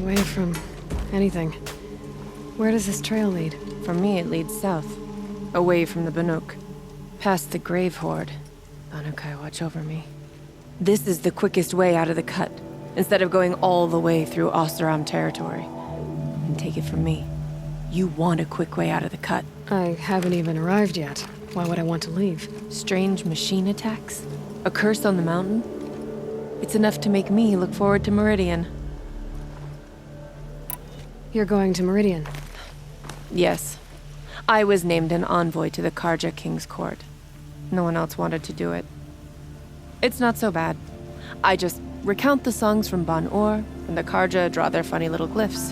away from anything. Where does this trail lead? For me, it leads south, away from the Banuk, past the Grave Horde. Banukai, watch over me. This is the quickest way out of the cut, instead of going all the way through Oseram territory. And take it from me, you want a quick way out of the cut. I haven't even arrived yet. Why would I want to leave? Strange machine attacks? A curse on the mountain? It's enough to make me look forward to Meridian. You're going to Meridian? Yes. I was named an envoy to the Carja King's court. No one else wanted to do it. It's not so bad. I just recount the songs from Ban-Or, and the Carja draw their funny little glyphs.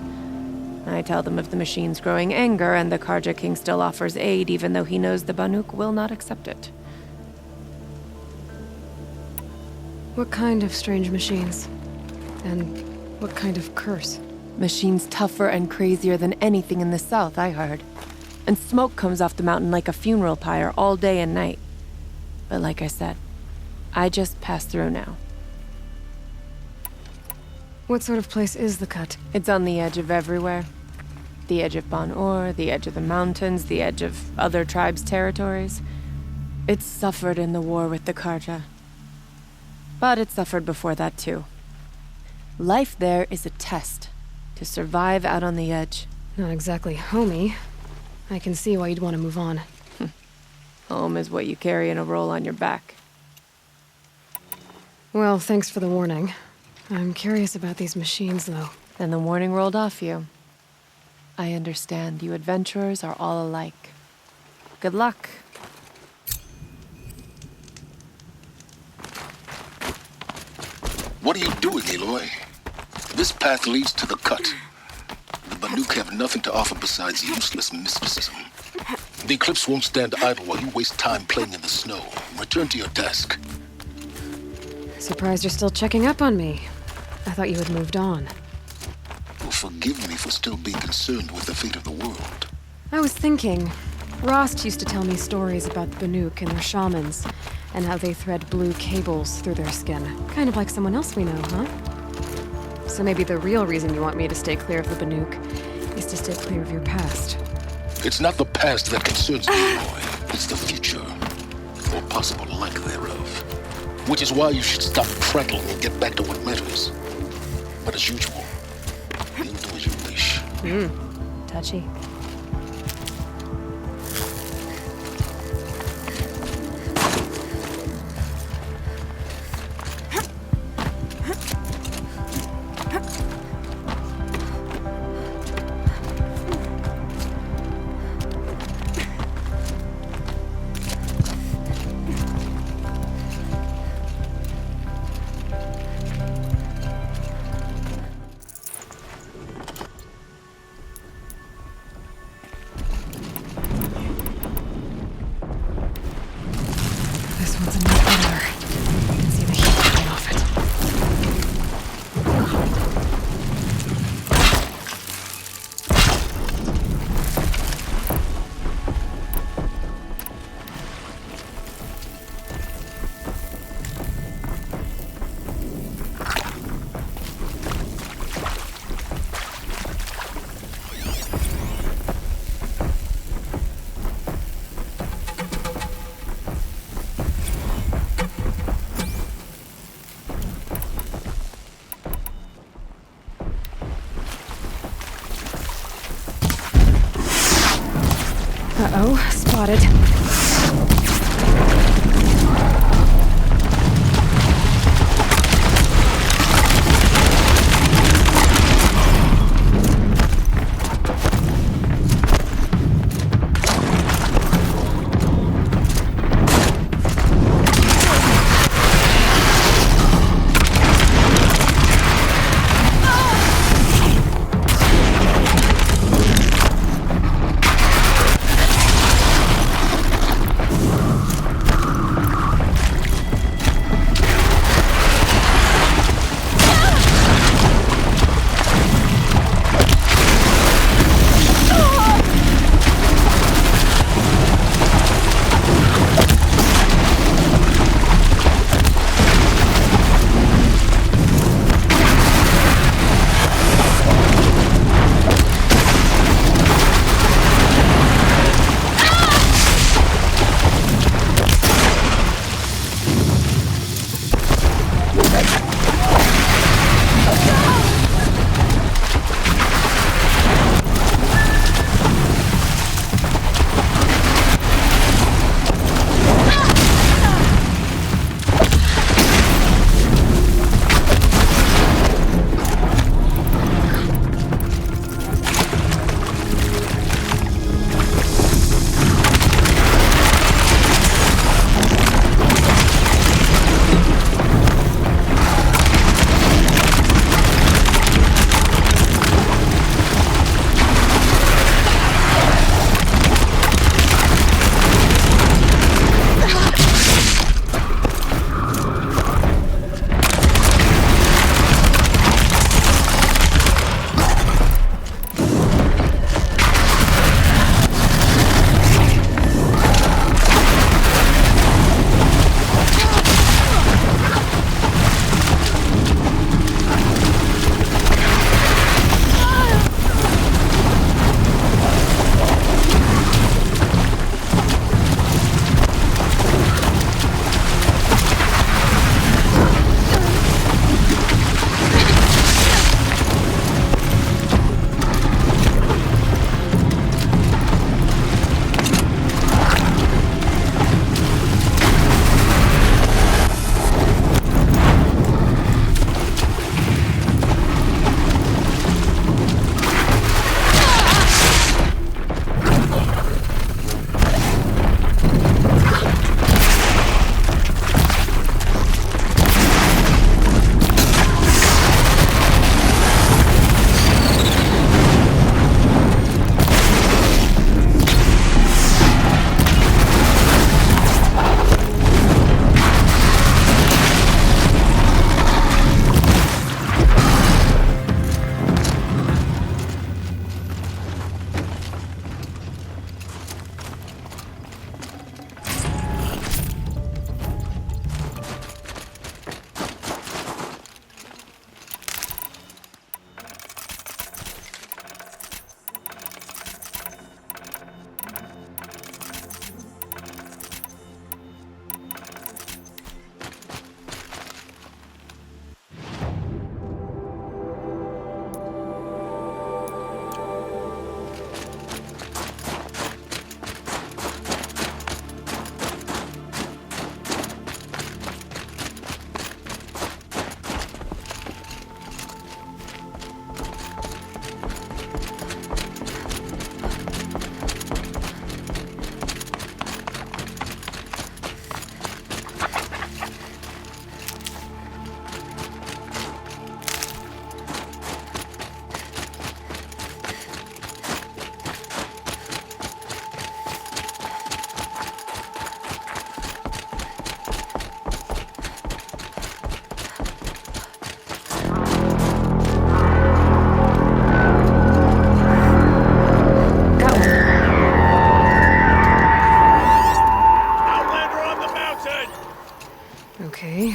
I tell them of the machine's growing anger, and the Carja King still offers aid even though he knows the Banuk will not accept it. What kind of strange machines? And what kind of curse? Machines tougher and crazier than anything in the south, I heard. And smoke comes off the mountain like a funeral pyre all day and night. But like I said, I just passed through now. What sort of place is the cut? It's on the edge of everywhere. The edge of Ban-Or, the edge of the mountains, the edge of other tribes' territories. It suffered in the war with the Carja. But it suffered before that too. Life there is a test. To survive out on the edge. Not exactly homey. I can see why you'd want to move on. Home is what you carry in a roll on your back. Well, thanks for the warning. I'm curious about these machines, though. Then the warning rolled off you. I understand you adventurers are all alike. Good luck. What are you doing, Aloy? This path leads to the cut. The Banuk have nothing to offer besides useless mysticism. The Eclipse won't stand idle while you waste time playing in the snow. Return to your task. Surprised you're still checking up on me. I thought you had moved on. Well, forgive me for still being concerned with the fate of the world. I was thinking, Rost used to tell me stories about the Banuk and their shamans, and how they thread blue cables through their skin. Kind of like someone else we know, huh? So maybe the real reason you want me to stay clear of the Banuk is to stay clear of your past. It's not the past that concerns me, Aloy. It's the future, or possible lack thereof. Which is why you should stop prattling and get back to what matters. But as usual, you'll do as you wish. Touchy. Uh-oh, spotted.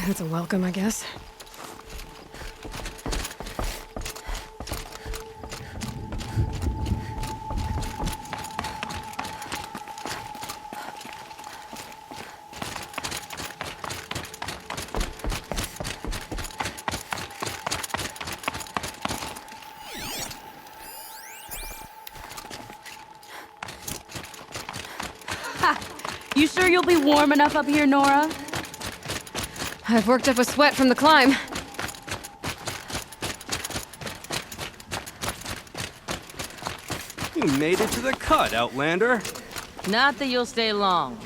That's a welcome, I guess. You sure you'll be warm enough up here, Nora? I've worked up a sweat from the climb. You made it to the cut, Outlander. Not that you'll stay long.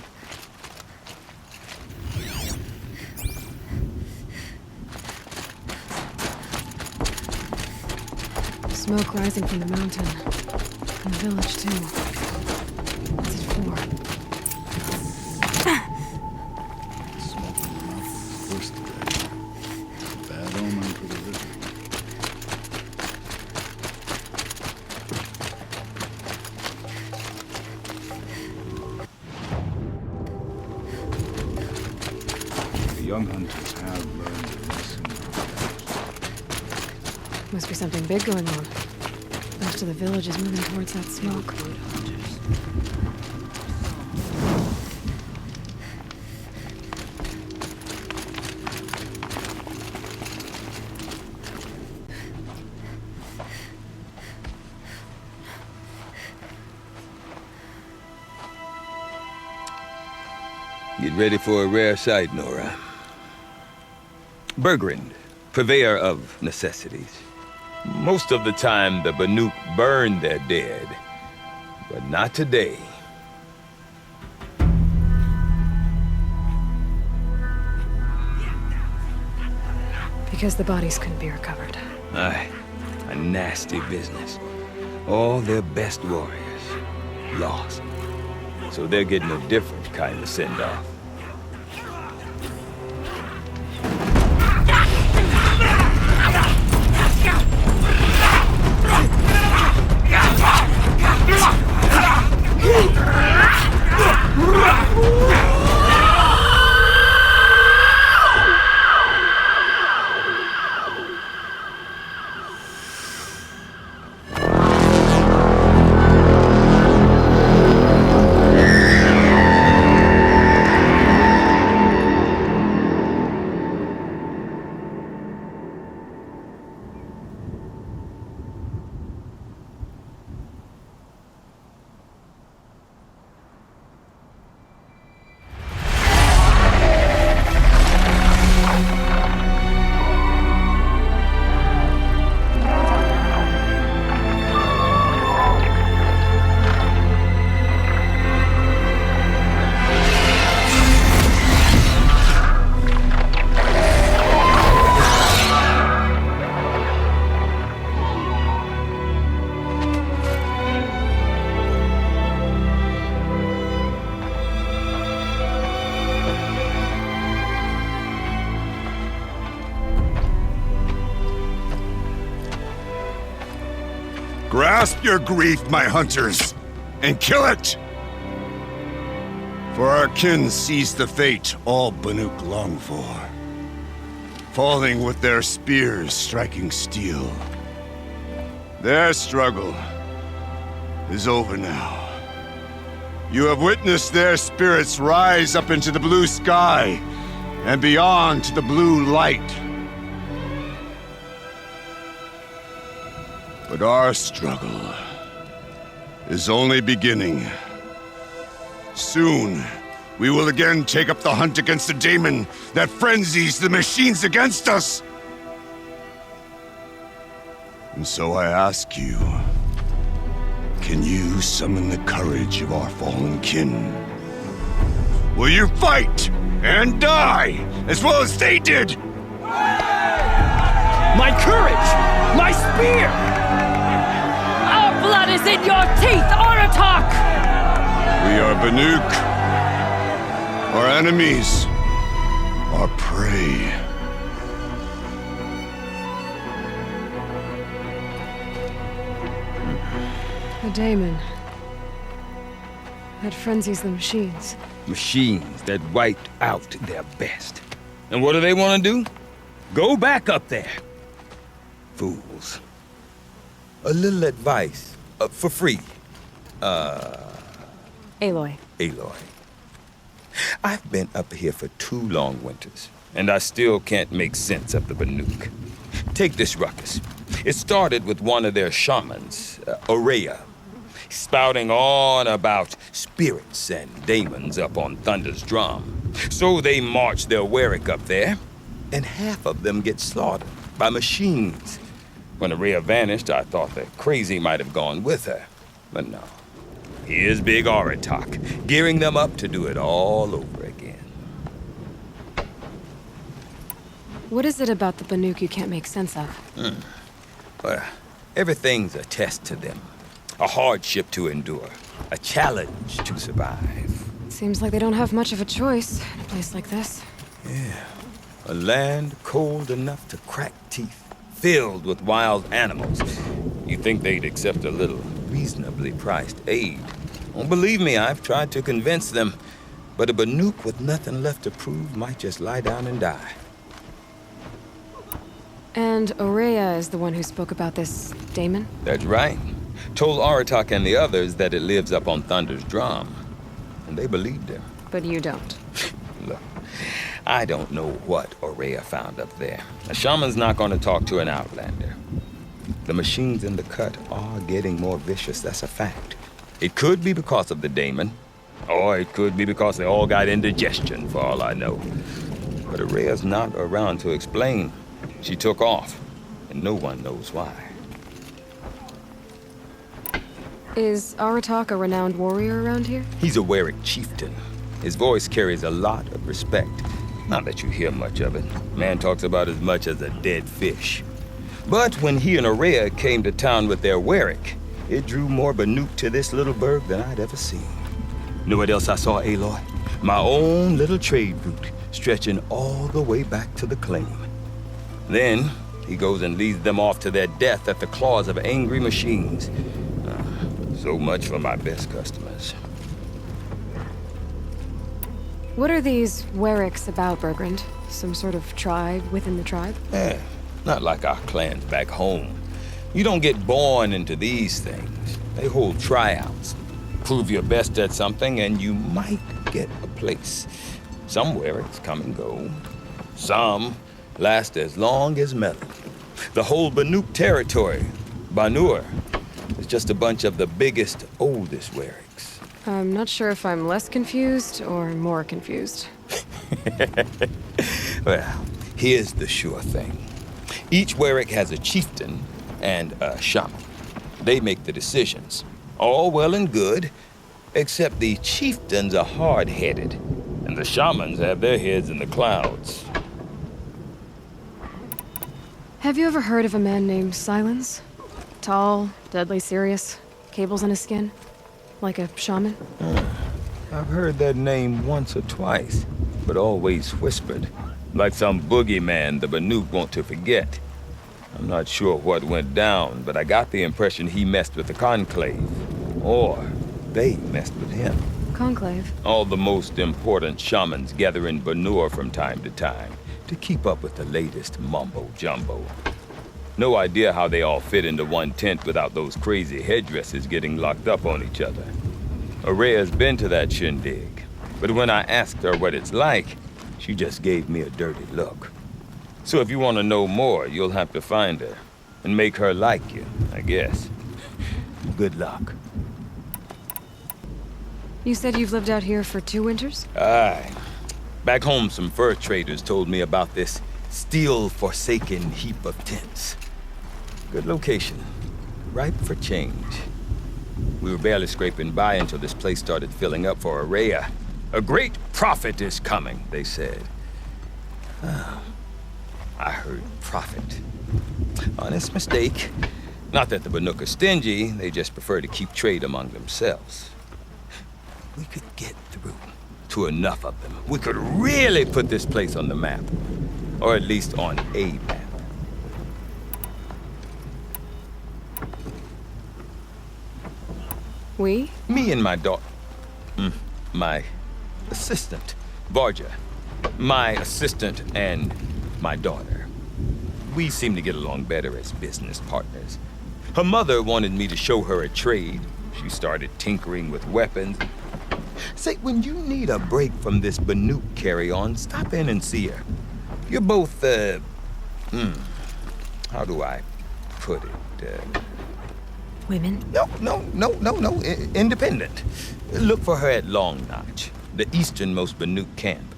Smoke rising from the mountain. And the village, too. What's it for? Smoke in the mountains first today. Bad omen for the river. The young hunters have learned their lesson. Must be something big going on. Most of the village is moving towards that smoke. Get ready for a rare sight, Nora. Bergrand, purveyor of necessities. Most of the time, the Banuk burn their dead, but not today. Because the bodies couldn't be recovered. Aye, a nasty business. All their best warriors lost. So they're getting a different kind of send-off. Grasp your grief, my hunters, and kill it! For our kin sees the fate all Banuk long for. Falling with their spears striking steel. Their struggle is over now. You have witnessed their spirits rise up into the blue sky and beyond to the blue light. But our struggle is only beginning. Soon, we will again take up the hunt against the daemon that frenzies the machines against us. And so I ask you, can you summon the courage of our fallen kin? Will you fight and die as well as they did? My courage! My spear! Our blood is in your teeth, Oratok! We are Banuk. Our enemies are prey. The daemon. That frenzies the machines. Machines that wiped out their best. And what do they want to do? Go back up there. Fools. A little advice, for free. Aloy. Aloy. I've been up here for 2 long winters, and I still can't make sense of the Banuk. Take this ruckus. It started with one of their shamans, Oseram, spouting on about spirits and demons up on Thunder's drum. So they march their Warwick up there, and half of them get slaughtered by machines. When Oseram vanished, I thought the crazy might have gone with her, but no. Here's big Aratak, gearing them up to do it all over again. What is it about the Banuk you can't make sense of? Well, everything's a test to them. A hardship to endure. A challenge to survive. Seems like they don't have much of a choice in a place like this. Yeah. A land cold enough to crack teeth. Filled with wild animals. You'd think they'd accept a little reasonably priced aid. Oh, believe me, I've tried to convince them. But a Banuk with nothing left to prove might just lie down and die. And Oseram is the one who spoke about this daemon? That's right. Told Aratak and the others that it lives up on Thunder's drum. And they believed him. But you don't. Look, I don't know what Oseram found up there. A shaman's not going to talk to an outlander. The machines in the cut are getting more vicious, that's a fact. It could be because of the daemon, or it could be because they all got indigestion, for all I know. But Oseram's not around to explain. She took off, and no one knows why. Is Aratak a renowned warrior around here? He's a Warwick chieftain. His voice carries a lot of respect. Not that you hear much of it. Man talks about as much as a dead fish. But when he and Oseram came to town with their Warwick, it drew more Banuk to this little burg than I'd ever seen. Know what else I saw, Aloy? My own little trade route, stretching all the way back to the claim. Then, he goes and leads them off to their death at the claws of angry machines. So much for my best customers. What are these Warwicks about, Bergrand? Some sort of tribe within the tribe? Not like our clans back home. You don't get born into these things. They hold tryouts. Prove your best at something and you might get a place. Some Warwicks come and go. Some last as long as metal. The whole Banuk territory, Banur, is just a bunch of the biggest, oldest Warwicks. I'm not sure if I'm less confused or more confused. Well, here's the sure thing. Each Warwick has a chieftain and a shaman. They make the decisions. All well and good, except the chieftains are hard-headed, and the shamans have their heads in the clouds. Have you ever heard of a man named Silence? Tall, deadly serious, cables on his skin? Like a shaman? I've heard that name once or twice, but always whispered. Like some boogeyman the Banuk want to forget. I'm not sure what went down, but I got the impression he messed with the Conclave. Or they messed with him. Conclave? All the most important shamans gather in Banur from time to time to keep up with the latest mumbo-jumbo. No idea how they all fit into one tent without those crazy headdresses getting locked up on each other. Oseram's been to that shindig, but when I asked her what it's like, she just gave me a dirty look. So if you want to know more, you'll have to find her and make her like you, I guess. Good luck. You said you've lived out here for 2 winters? Aye. Back home, some fur traders told me about this steel-forsaken heap of tents. Good location. Ripe for change. We were barely scraping by until this place started filling up for Oseram. A great prophet is coming, they said. I heard prophet. Honest mistake. Not that the Banuk are stingy, they just prefer to keep trade among themselves. We could get through to enough of them. We could really put this place on the map. Or at least on a map. We? Me and my daughter. My assistant, Carja. My assistant and my daughter. We seem to get along better as business partners. Her mother wanted me to show her a trade. She started tinkering with weapons. Say, when you need a break from this Banuk carry-on, stop in and see her. You're both, how do I put it? Women? No. Independent. Look for her at Long Notch, the easternmost Banuk camp.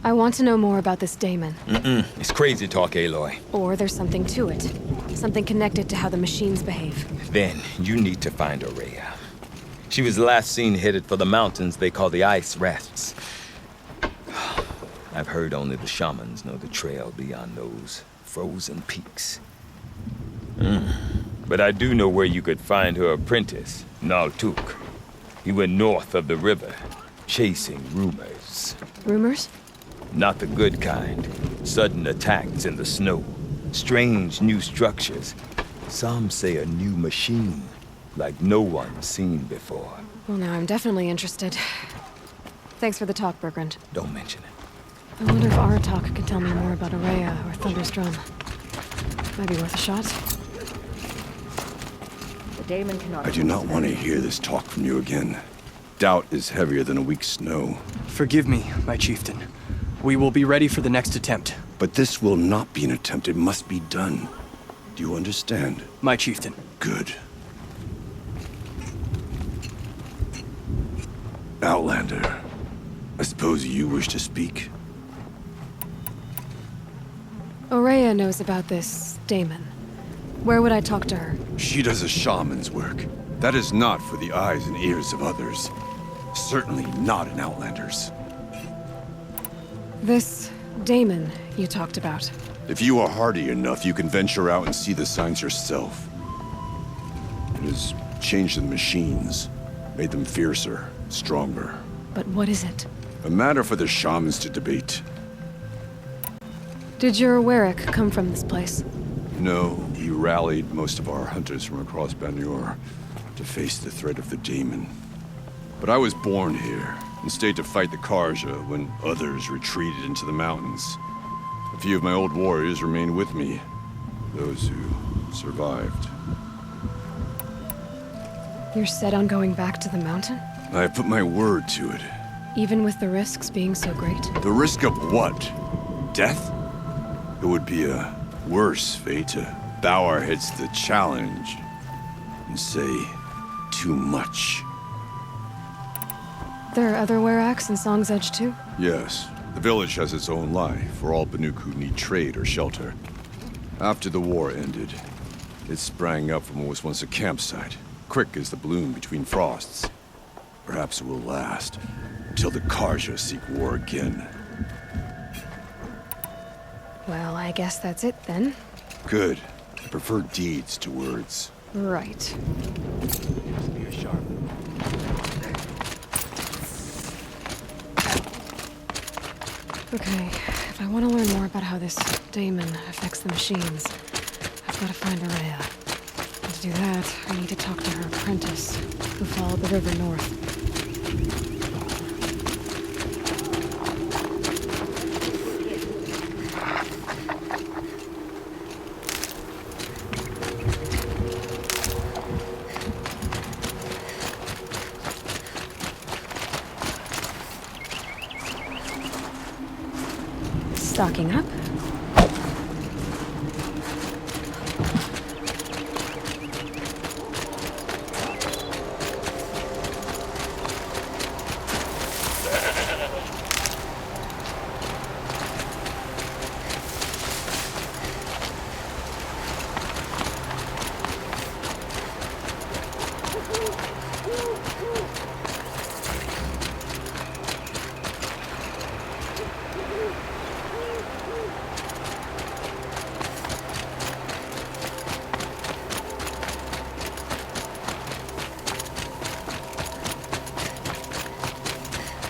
I want to know more about this Damon. It's crazy talk, Aloy. Or there's something to it. Something connected to how the machines behave. Then you need to find Aurea. She was last seen headed for the mountains they call the Ice Rests. I've heard only the shamans know the trail beyond those frozen peaks. But I do know where you could find her apprentice, Naltuk. He went north of the river, chasing rumors. Rumors? Not the good kind. Sudden attacks in the snow. Strange new structures. Some say a new machine, like no one's seen before. Well, now I'm definitely interested. Thanks for the talk, Bergrand. Don't mention it. I wonder if Aratak could tell me more about Aurea or Thunderstrom. Might be worth a shot. The Damon cannot... I do not want to hear this talk from you again. Doubt is heavier than a week's snow. Forgive me, my chieftain. We will be ready for the next attempt. But this will not be an attempt. It must be done. Do you understand? My chieftain. Good. Outlander, I suppose you wish to speak? Aurea knows about this Damon. Where would I talk to her? She does a shaman's work. That is not for the eyes and ears of others. Certainly not an Outlander's. This Damon you talked about. If you are hardy enough, you can venture out and see the signs yourself. It has changed the machines, made them fiercer, stronger. But what is it? A matter for the shamans to debate. Did your Warwick come from this place? No, he rallied most of our hunters from across Banur to face the threat of the Damon. But I was born here and stayed to fight the Carja when others retreated into the mountains. A few of my old warriors remained with me, those who survived. You're set on going back to the mountain? I have put my word to it. Even with the risks being so great? The risk of what? Death? It would be a worse fate to bow our heads to the challenge and say too much. There are other Weraks in Song's Edge too? Yes. The village has its own life for all Banuk who need trade or shelter. After the war ended, it sprang up from what was once a campsite, quick as the bloom between frosts. Perhaps it will last until the Carja seek war again. Well, I guess that's it then. Good. I prefer deeds to words. Right. Be a sharp. Okay, if I want to learn more about how this Damon affects the machines, I've got to find Aurea. And to do that, I need to talk to her apprentice, who followed the river north. Stocking up.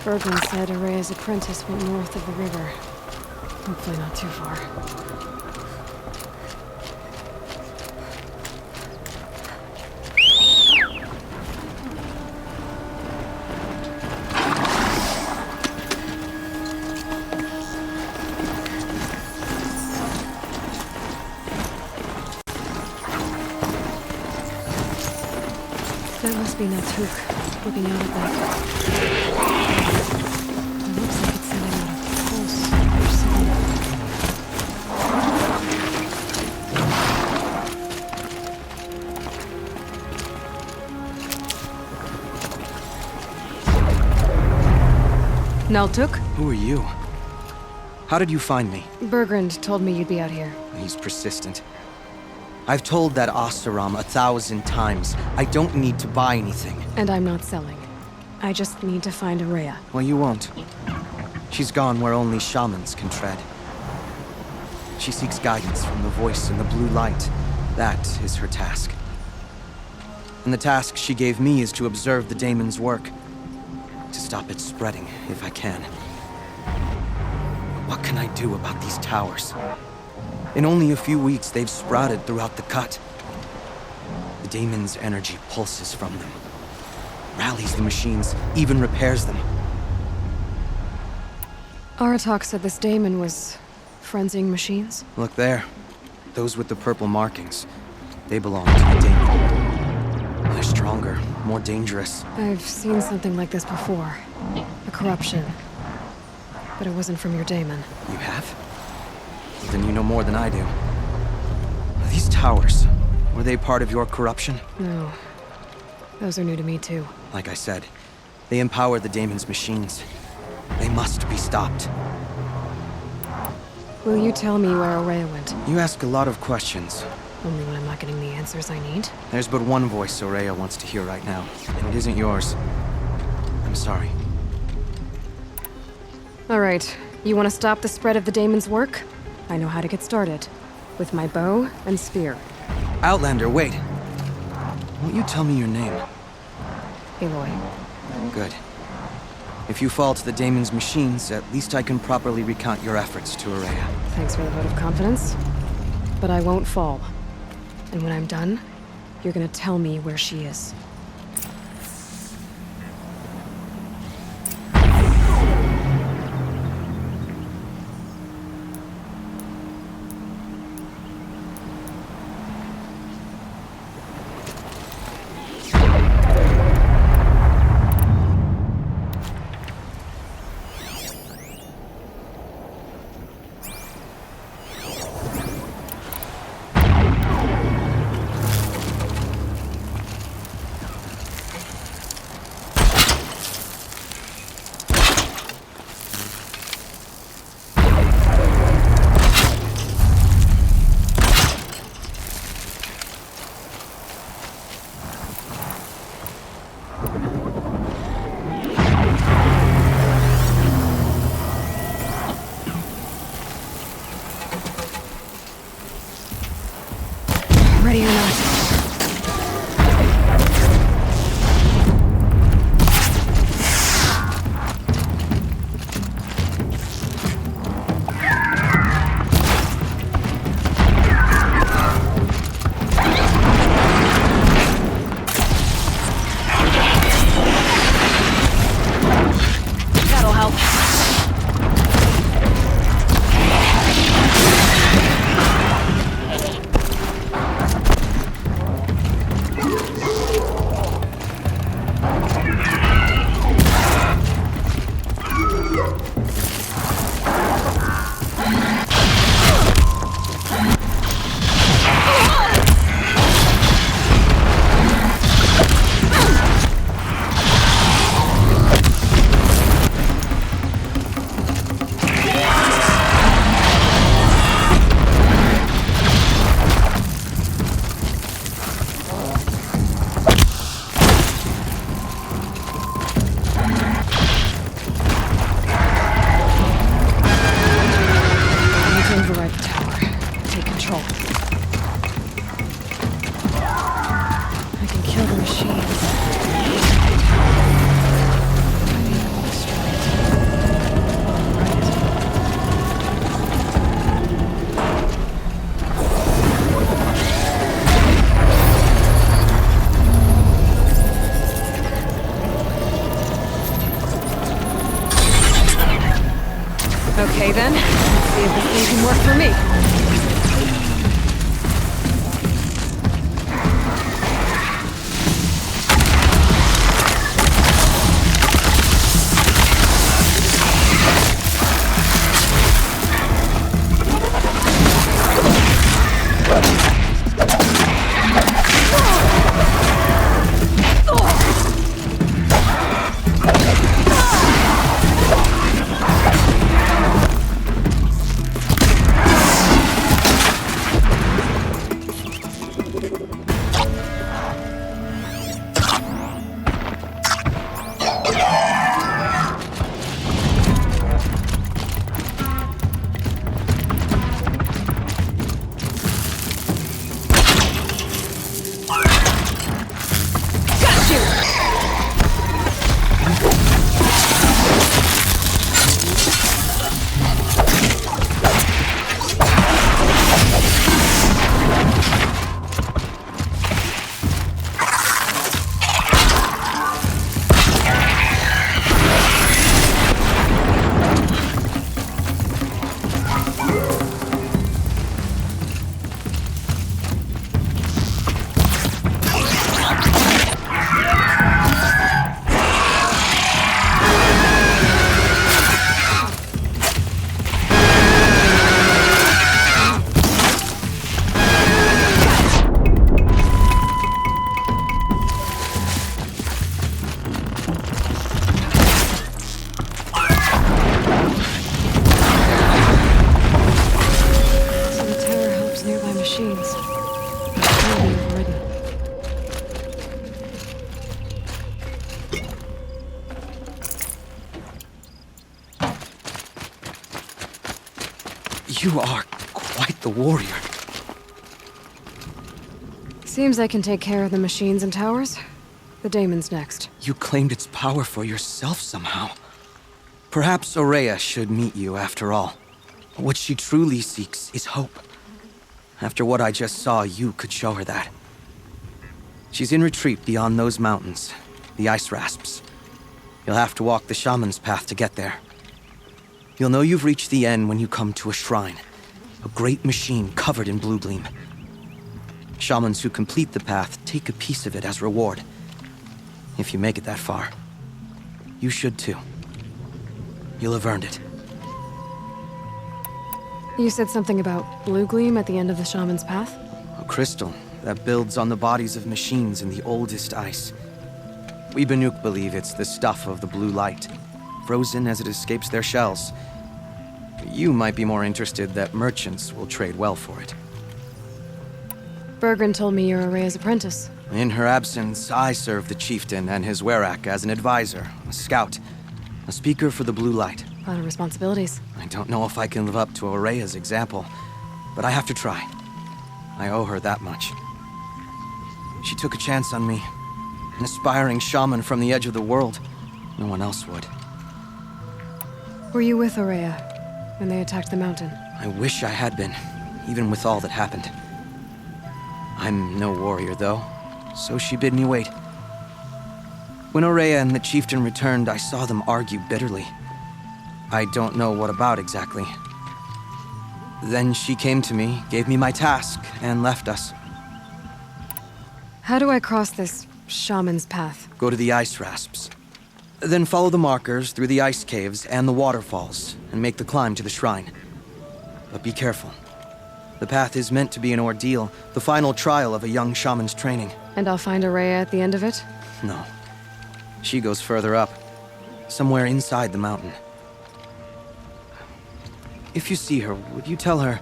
Berglund said Aurea's apprentice went north of the river. Hopefully not too far. That must be Natuk, looking out at that. It looks like it's sending out a pulse or something. Naltuk? Who are you? How did you find me? Bergrand told me you'd be out here. He's persistent. I've told that Oseram 1,000 times. I don't need to buy anything. And I'm not selling. I just need to find Araya. Well, you won't. She's gone where only shamans can tread. She seeks guidance from the voice in the blue light. That is her task. And the task she gave me is to observe the daemon's work. To stop it spreading, if I can. What can I do about these towers? In only a few weeks, they've sprouted throughout the cut. The daemon's energy pulses from them. Rallies the machines, even repairs them. Aratak said this daemon was frenzying machines? Look there. Those with the purple markings. They belong to the daemon. They're stronger, more dangerous. I've seen something like this before. A corruption. But it wasn't from your daemon. You have? Then you know more than I do. These towers, were they part of your corruption? No. Those are new to me too. Like I said, they empower the daemon's machines. They must be stopped. Will you tell me where Araya went? You ask a lot of questions. Only when I'm not getting the answers I need. There's but one voice Araya wants to hear right now, and it isn't yours. I'm sorry. All right. You want to stop the spread of the daemon's work? I know how to get started. With my bow and spear. Outlander, wait. Won't you tell me your name? Aloy. Good. If you fall to the daemon's machines, at least I can properly recount your efforts to Araya. Thanks for the vote of confidence. But I won't fall. And when I'm done, you're gonna tell me where she is. Ready or not. That'll help. Okay then, let's see if this thing can work for me. You are quite the warrior. Seems I can take care of the machines and towers. The daemon's next. You claimed its power for yourself somehow. Perhaps Aurea should meet you after all. What she truly seeks is hope. After what I just saw, you could show her that. She's in retreat beyond those mountains, the ice rasps. You'll have to walk the shaman's path to get there. You'll know you've reached the end when you come to a shrine. A great machine covered in blue gleam. Shamans who complete the path take a piece of it as reward. If you make it that far, you should too. You'll have earned it. You said something about blue gleam at the end of the shaman's path? A crystal that builds on the bodies of machines in the oldest ice. We Banuk believe it's the stuff of the blue light, frozen as it escapes their shells. You might be more interested that merchants will trade well for it. Bergren told me you're Aurea's apprentice. In her absence, I serve the chieftain and his werak as an advisor, a scout, a speaker for the blue light. A lot of responsibilities. I don't know if I can live up to Aurea's example, but I have to try. I owe her that much. She took a chance on me. An aspiring shaman from the edge of the world. No one else would. Were you with Aurea when they attacked the mountain? I wish I had been, even with all that happened. I'm no warrior, though, so she bid me wait. When Aurea and the chieftain returned, I saw them argue bitterly. I don't know what about exactly. Then she came to me, gave me my task, and left us. How do I cross this shaman's path? Go to the ice rasps. Then follow the markers through the ice caves and the waterfalls, and make the climb to the shrine. But be careful. The path is meant to be an ordeal, the final trial of a young shaman's training. And I'll find Aurea at the end of it? No. She goes further up, somewhere inside the mountain. If you see her, would you tell her,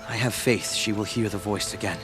I have faith she will hear the voice again?